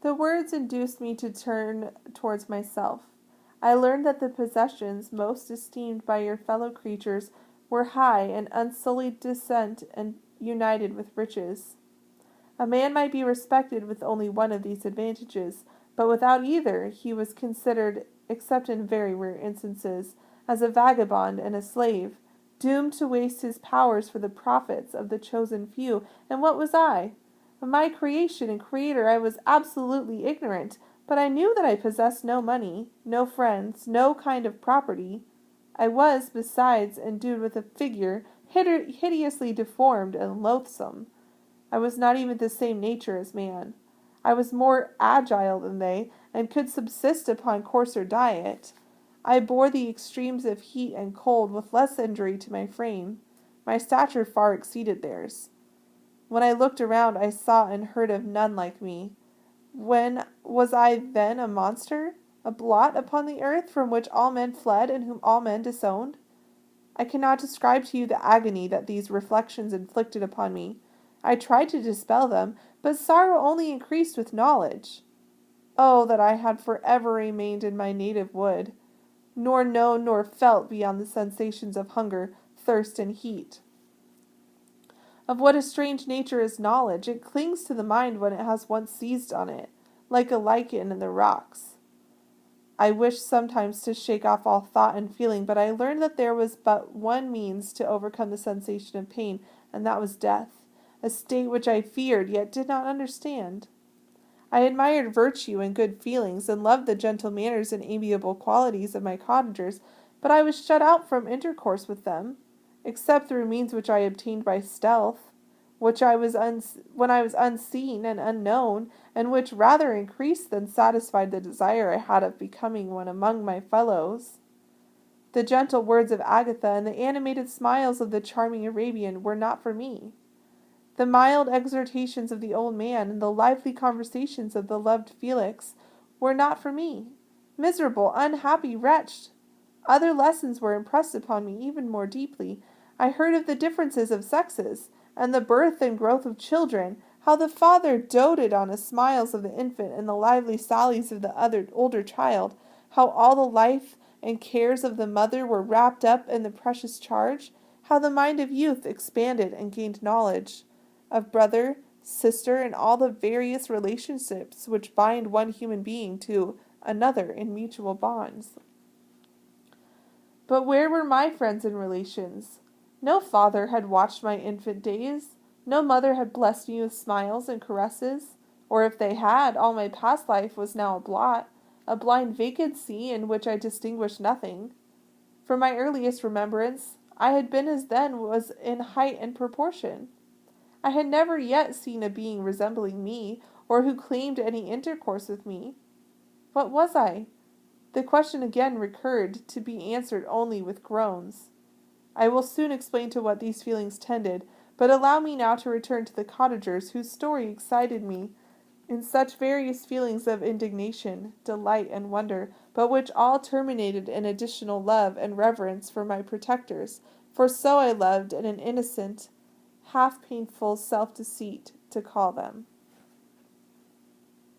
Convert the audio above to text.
The words induced me to turn towards myself. I learned that the possessions most esteemed by your fellow creatures were high and unsullied descent and united with riches. A man might be respected with only one of these advantages, but without either he was considered, except in very rare instances, as a vagabond and a slave, doomed to waste his powers for the profits of the chosen few. And what was I? Of my creation and creator I was absolutely ignorant, but I knew that I possessed no money, no friends, no kind of property. I was, besides, endued with a figure hideously deformed and loathsome. I was not even the same nature as man. I was more agile than they, and could subsist upon coarser diet. I bore the extremes of heat and cold with less injury to my frame. My stature far exceeded theirs. When I looked around, I saw and heard of none like me. When was I then a monster? A blot upon the earth, from which all men fled and whom all men disowned? I cannot describe to you the agony that these reflections inflicted upon me. I tried to dispel them, but sorrow only increased with knowledge. Oh, that I had forever remained in my native wood, nor known nor felt beyond the sensations of hunger, thirst, and heat. Of what a strange nature is knowledge! It clings to the mind when it has once seized on it, like a lichen in the rocks. I wished sometimes to shake off all thought and feeling, but I learned that there was but one means to overcome the sensation of pain, and that was death, a state which I feared, yet did not understand. I admired virtue and good feelings, and loved the gentle manners and amiable qualities of my cottagers, but I was shut out from intercourse with them, except through means which I obtained by stealth, when I was unseen and unknown, and which rather increased than satisfied the desire I had of becoming one among my fellows. The gentle words of Agatha and the animated smiles of the charming Arabian were not for me. The mild exhortations of the old man and the lively conversations of the loved Felix were not for me. Miserable, unhappy wretch! Other lessons were impressed upon me even more deeply. I heard of the differences of sexes, and the birth and growth of children, how the father doted on the smiles of the infant and the lively sallies of the older child, how all the life and cares of the mother were wrapped up in the precious charge, how the mind of youth expanded and gained knowledge of brother, sister, and all the various relationships which bind one human being to another in mutual bonds. But where were my friends and relations? No father had watched my infant days. No mother had blessed me with smiles and caresses. Or if they had, all my past life was now a blot, a blind vacancy in which I distinguished nothing. From my earliest remembrance, I had been as then was in height and proportion. I had never yet seen a being resembling me, or who claimed any intercourse with me. What was I? The question again recurred, to be answered only with groans. I will soon explain to what these feelings tended, but allow me now to return to the cottagers, whose story excited me in such various feelings of indignation, delight, and wonder, but which all terminated in additional love and reverence for my protectors, for so I loved in an innocent, half painful self-deceit to call them.